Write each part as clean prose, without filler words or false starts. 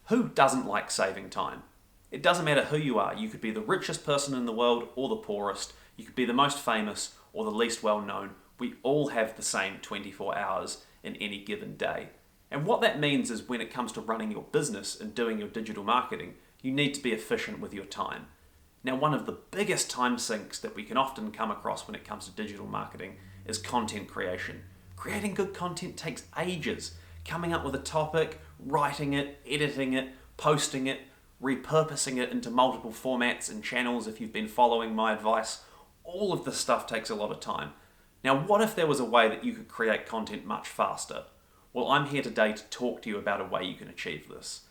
Who doesn't like saving time? It doesn't matter who you are. You could be the richest person in the world or the poorest. You could be the most famous or the least well known. We all have the same 24 hours in any given day. And what that means is when it comes to running your business and doing your digital marketing, you need to be efficient with your time. Now, one of the biggest time sinks that we can often come across when it comes to digital marketing is content creation. Creating good content takes ages. Coming up with a topic, writing it, editing it, posting it, repurposing it into multiple formats and channels if you've been following my advice, all of this stuff takes a lot of time. Now, what if there was a way that you could create content much faster? Well, I'm here today to talk to you about a way you can achieve this.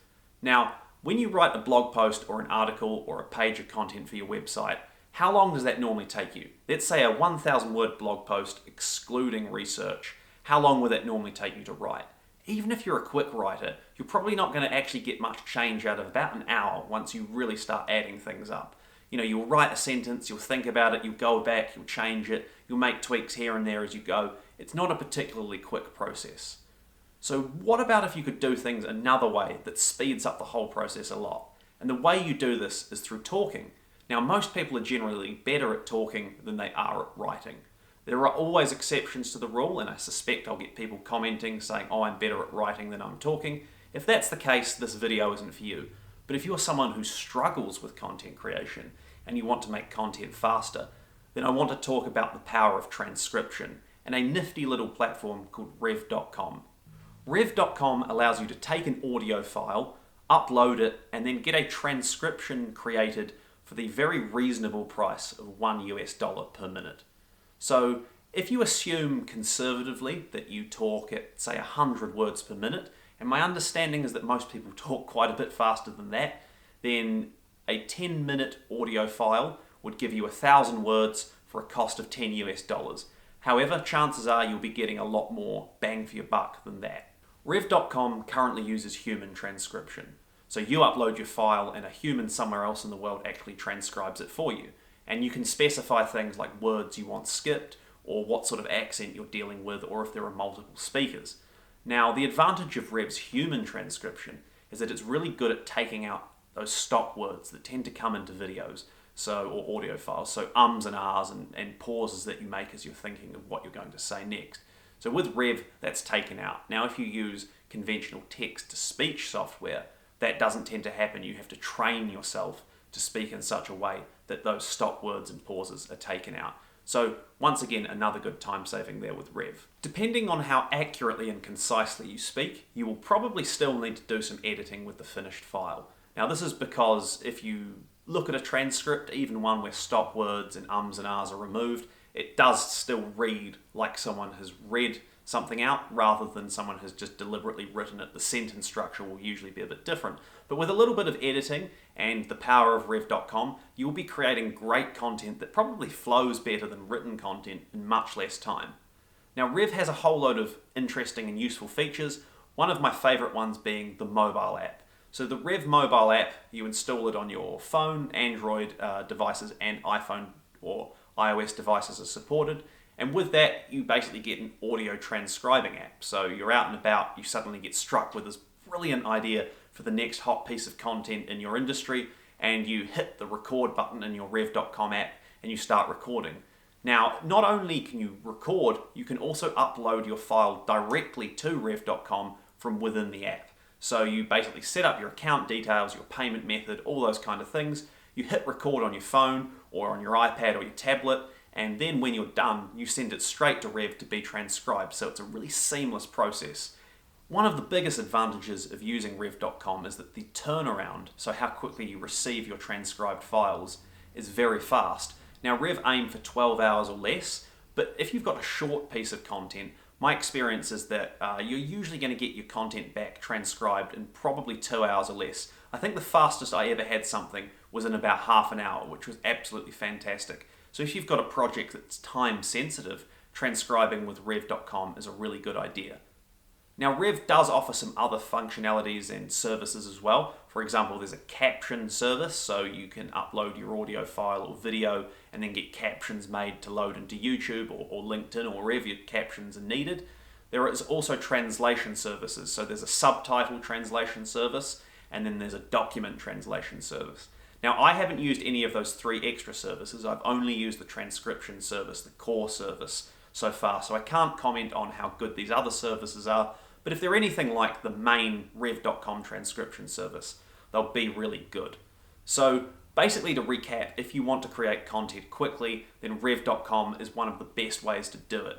Now, when you write a blog post or an article or a page of content for your website, how long does that normally take you? Let's say a 1,000 word blog post excluding research. How long would that normally take you to write? Even if you're a quick writer, you're probably not going to actually get much change out of about an hour once you really start adding things up. You'll write a sentence, you'll think about it, you'll go back, you'll change it, you'll make tweaks here and there as you go. It's not a particularly quick process. So what about if you could do things another way that speeds up the whole process a lot? And the way you do this is through talking. Now, most people are generally better at talking than they are at writing. There are always exceptions to the rule, and I suspect I'll get people commenting saying, oh, I'm better at writing than I'm talking. If that's the case, this video isn't for you. But if you're someone who struggles with content creation and you want to make content faster, then I want to talk about the power of transcription and a nifty little platform called rev.com. Rev.com allows you to take an audio file, upload it, and then get a transcription created for the very reasonable price of $1 per minute. So if you assume conservatively that you talk at, say, 100 words per minute, and my understanding is that most people talk quite a bit faster than that, then a 10-minute audio file would give you 1,000 words for a cost of $10. However, chances are you'll be getting a lot more bang for your buck than that. Rev.com currently uses human transcription. So you upload your file and a human somewhere else in the world actually transcribes it for you. And you can specify things like words you want skipped, or what sort of accent you're dealing with, or if there are multiple speakers. Now, the advantage of Rev's human transcription is that it's really good at taking out those stock words that tend to come into videos, or audio files, so ums and ahs and pauses that you make as you're thinking of what you're going to say next. So with Rev, that's taken out. Now, if you use conventional text-to-speech software, that doesn't tend to happen. You have to train yourself to speak in such a way that those stop words and pauses are taken out. So once again, another good time saving there with Rev. Depending on how accurately and concisely you speak, you will probably still need to do some editing with the finished file. Now this is because if you look at a transcript, even one where stop words and ums and ahs are removed, it does still read like someone has read something out rather than someone has just deliberately written it. The sentence structure will usually be a bit different. But with a little bit of editing and the power of rev.com, you will be creating great content that probably flows better than written content in much less time. Now, Rev has a whole load of interesting and useful features, one of my favorite ones being the mobile app. So the Rev mobile app, you install it on your phone, Android devices, and iPhone or iOS devices are supported. And with that, you basically get an audio transcribing app. So you're out and about, you suddenly get struck with this brilliant idea for the next hot piece of content in your industry, and you hit the record button in your rev.com app and you start recording. Now, not only can you record, you can also upload your file directly to rev.com from within the app. So you basically set up your account details, your payment method, all those kind of things. You hit record on your phone or on your iPad or your tablet, and then when you're done, you send it straight to Rev to be transcribed. So it's a really seamless process. One of the biggest advantages of using rev.com is that the turnaround, so how quickly you receive your transcribed files, is very fast. Now, Rev aim for 12 hours or less, but if you've got a short piece of content, my experience is that you're usually going to get your content back transcribed in probably 2 hours or less. I think the fastest I ever had something was in about half an hour, which was absolutely fantastic. So if you've got a project that's time sensitive, transcribing with rev.com is a really good idea. Now, Rev does offer some other functionalities and services as well. For example, there's a caption service, so you can upload your audio file or video and then get captions made to load into YouTube or LinkedIn or wherever your captions are needed. There is also translation services, so there's a subtitle translation service, and then there's a document translation service. Now, I haven't used any of those 3 extra services. I've only used the transcription service, the core service, so far, so I can't comment on how good these other services are, but if they're anything like the main rev.com transcription service, they'll be really good. So basically, to recap, if you want to create content quickly, then rev.com is one of the best ways to do it.